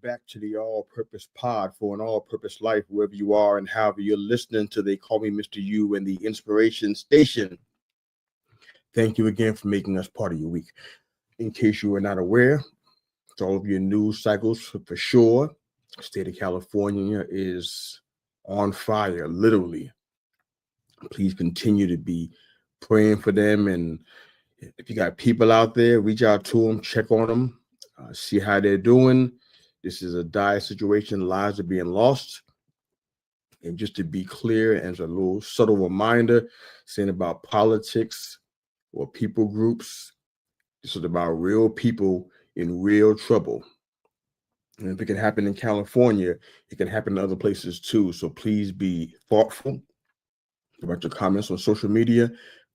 back to the All Purpose Pod for an all purpose life, wherever you are and however you're listening to They Call Me Mr. U and the Inspiration Station. Thank you again for making us part of your week. In case you are not aware, to all of your news cycles, for sure, the state of California is on fire, literally. Please continue to be praying for them. And if you got people out there, reach out to them, check on them, see how they're doing. This is a dire situation. Lives are being lost. And just to be clear, and as a little subtle reminder, saying about politics or people groups, this is about real people in real trouble. And if it can happen in California, it can happen in other places too. So please be thoughtful about your comments on social media.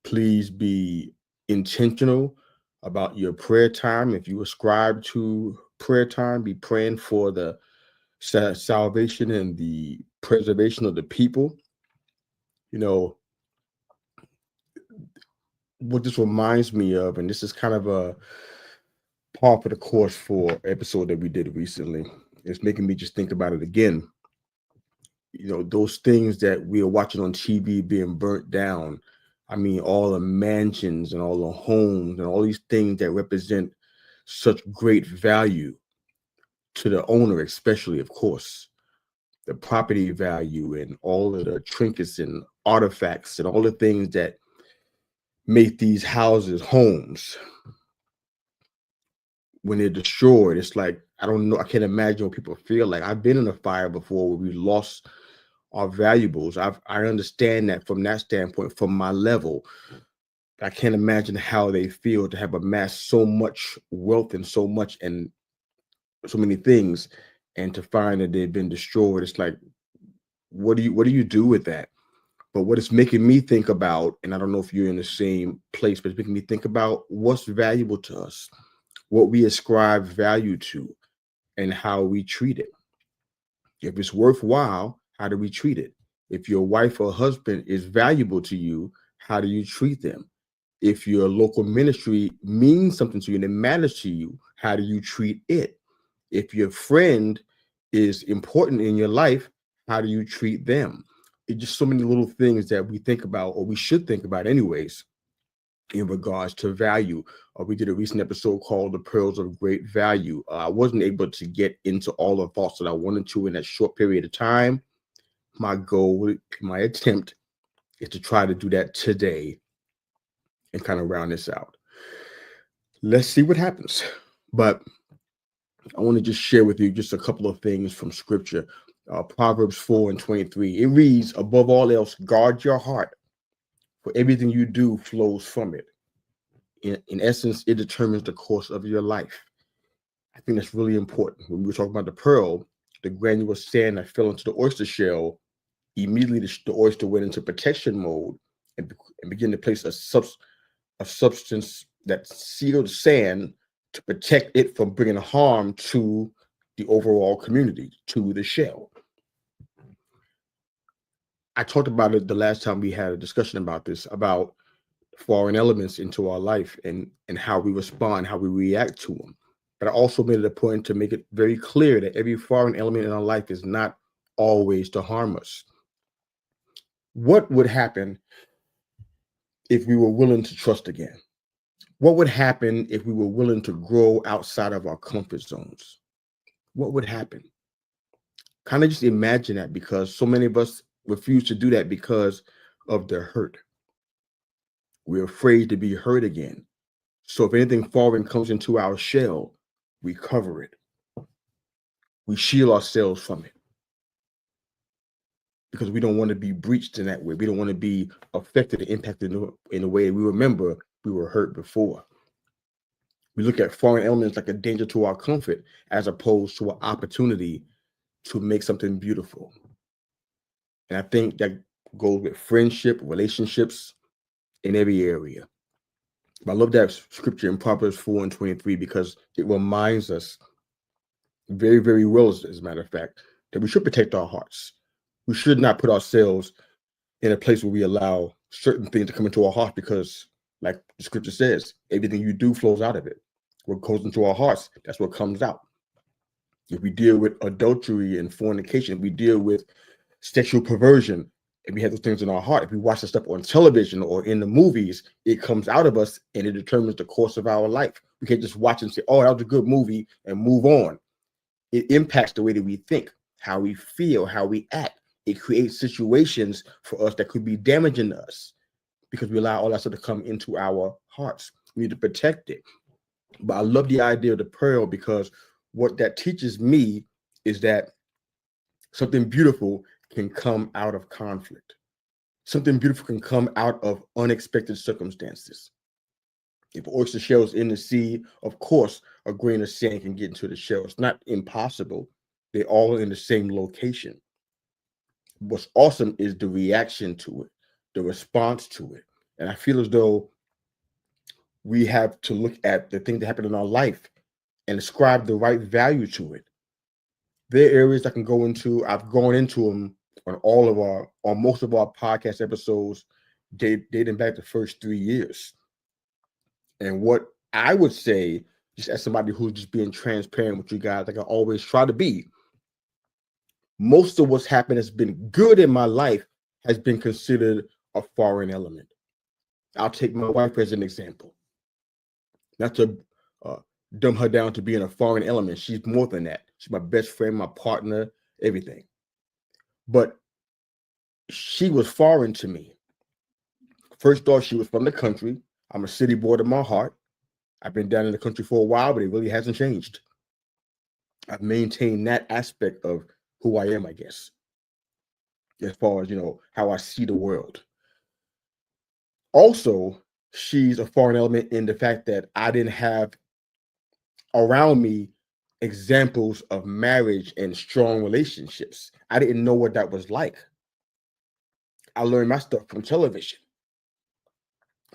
Please be intentional about your prayer time. If you ascribe to prayer time, be praying for the salvation and the preservation of the people. You know, what this reminds me of, and this is kind of a par for the course for episode that we did recently, it's making me just think about it again. You know, those things that we are watching on TV being burnt down. I mean, all the mansions and all the homes and all these things that represent such great value to the owner, especially, of course, the property value and all of the trinkets and artifacts and all the things that make these houses homes. When they're destroyed, it's like, I don't know, I can't imagine what people feel like. I've been in a fire before where we lost our valuables. I understand that from that standpoint, from my level. I can't imagine how they feel to have amassed so much wealth and so much and so many things, and to find that they've been destroyed. It's like, what do you do with that? But what it's making me think about, and I don't know if you're in the same place, but it's making me think about what's valuable to us, what we ascribe value to, and how we treat it. If it's worthwhile, how do we treat it? If your wife or husband is valuable to you, how do you treat them? If your local ministry means something to you and it matters to you, how do you treat it? If your friend is important in your life, how do you treat them? It's just so many little things that we think about, or we should think about anyways, in regards to value. We did a recent episode called The Pearls of Great Value. I wasn't able to get into all the thoughts that I wanted to in that short period of time. My goal, my attempt is to try to do that today and kind of round this out. Let's see what happens. But I want to just share with you just a couple of things from scripture. Proverbs 4:23. It reads, above all else, guard your heart, for everything you do flows from it. In essence, it determines the course of your life. I think that's really important. When we were talking about the pearl, the granular sand that fell into the oyster shell, immediately the oyster went into protection mode and began to place a substance that sealed sand to protect it from bringing harm to the overall community, to the shell. I talked about it the last time we had a discussion about this, about foreign elements into our life and how we respond, how we react to them. But I also made it a point to make it very clear that every foreign element in our life is not always to harm us. What would happen if we were willing to trust again? What would happen if we were willing to grow outside of our comfort zones? What would happen? Kind of just imagine that, because so many of us refuse to do that because of the hurt. We're afraid to be hurt again. So if anything foreign comes into our shell, we cover it. We shield ourselves from it, because we don't want to be breached in that way. We don't want to be affected and impacted in a way we remember we were hurt before. We look at foreign elements like a danger to our comfort, as opposed to an opportunity to make something beautiful. And I think that goes with friendship, relationships, in every area. I love that scripture in Proverbs 4:23, because it reminds us very, very well, as a matter of fact, that we should protect our hearts. We should not put ourselves in a place where we allow certain things to come into our heart, because, like the scripture says, everything you do flows out of it. What goes into our hearts, that's what comes out. If we deal with adultery and fornication, if we deal with sexual perversion, if we have those things in our heart, if we watch the stuff on television or in the movies, it comes out of us and it determines the course of our life. We can't just watch and say, oh, that was a good movie and move on. It impacts the way that we think, how we feel, how we act. It creates situations for us that could be damaging to us because we allow all that stuff to come into our hearts. We need to protect it. But I love the idea of the pearl because what that teaches me is that something beautiful can come out of conflict. Something beautiful can come out of unexpected circumstances. If oyster shells in the sea, of course, a grain of sand can get into the shell. It's not impossible. They're all in the same location. What's awesome is the reaction to it, the response to it. And I feel as though we have to look at the things that happen in our life and ascribe the right value to it. There are areas I can go into. I've gone into them on most of our podcast episodes, dating back the first 3 years. And what I would say, just as somebody who's just being transparent with you guys, like I always try to be, most of what's happened has been good in my life has been considered a foreign element. I'll take my wife as an example. Not to dumb her down to being a foreign element. She's more than that. She's my best friend, my partner, everything. But she was foreign to me. First off, she was from the country. I'm a city boy to my heart. I've been down in the country for a while, but it really hasn't changed. I've maintained that aspect of who I am, I guess, as far as, how I see the world. Also, she's a foreign element in the fact that I didn't have around me examples of marriage and strong relationships. I didn't know what that was like. I learned my stuff from television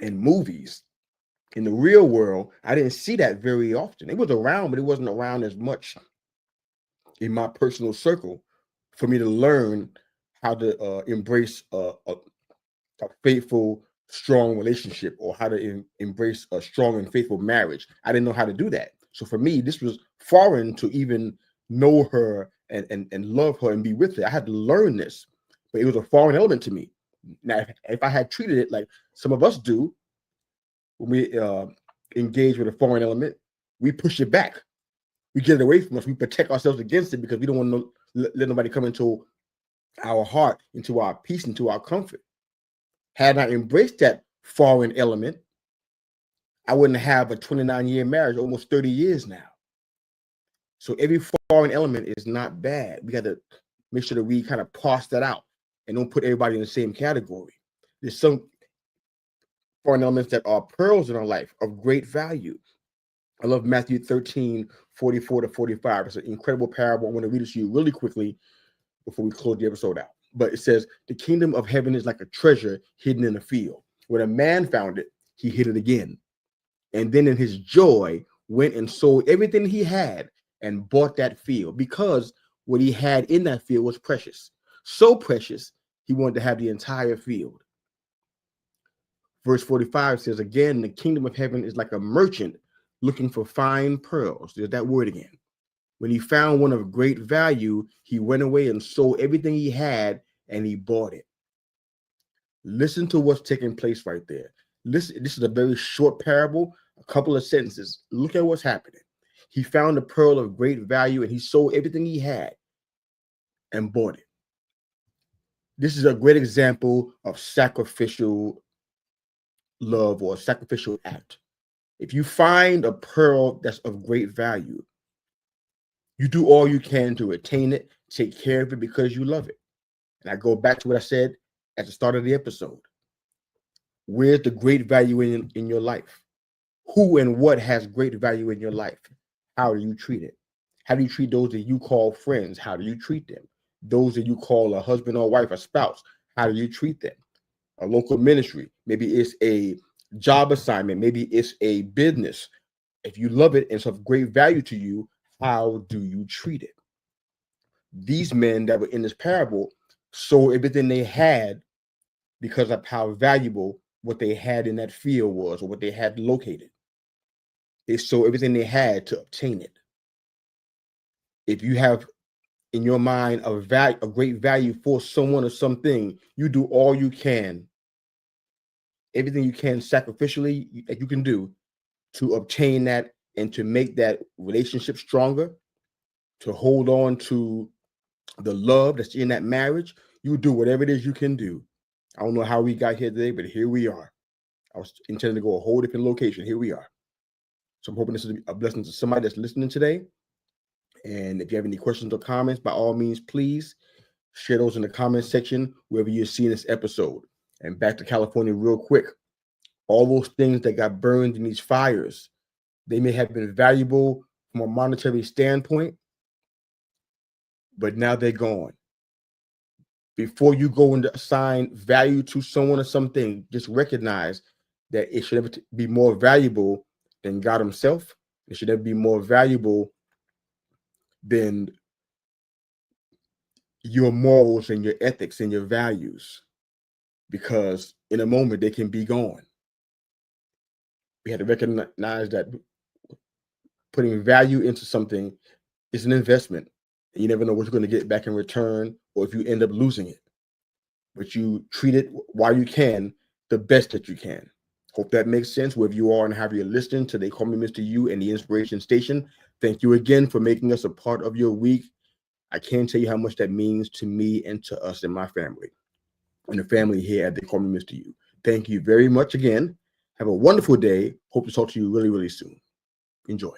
and movies. In the real world, I didn't see that very often. It was around, but it wasn't around as much in my personal circle for me to learn how to embrace a faithful, strong relationship, or how to embrace a strong and faithful marriage. I didn't know how to do that. So for me, this was foreign to even know her and love her and be with her. I had to learn this, but it was a foreign element to me. Now, if I had treated it like some of us do, when we engage with a foreign element, we push it back. We get it away from us. We protect ourselves against it because we don't want to let nobody come into our heart, into our peace, into our comfort. Had I embraced that foreign element, I wouldn't have a 29-year marriage, almost 30 years now. So every foreign element is not bad. We got to make sure that we kind of parse that out and don't put everybody in the same category. There's some foreign elements that are pearls in our life of great value. I love Matthew 13:44-45. It's an incredible parable. I want to read it to you really quickly before we close the episode out. But it says, the kingdom of heaven is like a treasure hidden in a field. When a man found it, he hid it again. And then in his joy, went and sold everything he had and bought that field, because what he had in that field was precious. So precious, he wanted to have the entire field. Verse 45 says, again, the kingdom of heaven is like a merchant looking for fine pearls. There's that word again. When he found one of great value, he went away and sold everything he had and he bought it. Listen to what's taking place right there. This is a very short parable, a couple of sentences. Look at what's happening. He found a pearl of great value and he sold everything he had and bought it. This is a great example of sacrificial love or a sacrificial act. If you find a pearl that's of great value, you do all you can to retain it, take care of it because you love it. And I go back to what I said at the start of the episode. Where's the great value in your life? Who and what has great value in your life? How do you treat it? How do you treat those that you call friends? How do you treat them? Those that you call a husband or wife, a spouse, how do you treat them? A local ministry, maybe it's a job assignment, maybe it's a business. If you love it and it's of great value to you, how do you treat it? These men that were in this parable sold everything they had because of how valuable what they had in that field was, or what they had located. They sold everything they had to obtain it. if you have in your mind a great value for someone or something, you do all you can, everything you can sacrificially that you can do to obtain that and to make that relationship stronger, to hold on to the love that's in that marriage. You do whatever it is you can do. I don't know how we got here today, but here we are. I was intending to go a whole different location. Here we are. So I'm hoping this is a blessing to somebody that's listening today. And if you have any questions or comments, by all means, please share those in the comment section wherever you're seeing this episode. And back to California real quick. All those things that got burned in these fires, they may have been valuable from a monetary standpoint, but now they're gone. Before you go and assign value to someone or something, just recognize that it should never be more valuable than God himself. It should never be more valuable than your morals and your ethics and your values, because in a moment they can be gone. We had to recognize that putting value into something is an investment. You never know what you're going to get back in return, or if you end up losing it. But you treat it while you can the best that you can. Hope that makes sense wherever you are and however you're listening to They Call Me Mr. You and the Inspiration Station. Thank you again for making us a part of your week. I can't tell you how much that means to me and to us and my family and the family here at They Call Me Mr. You. Thank you very much again. Have a wonderful day. Hope to talk to you really, really soon. Enjoy.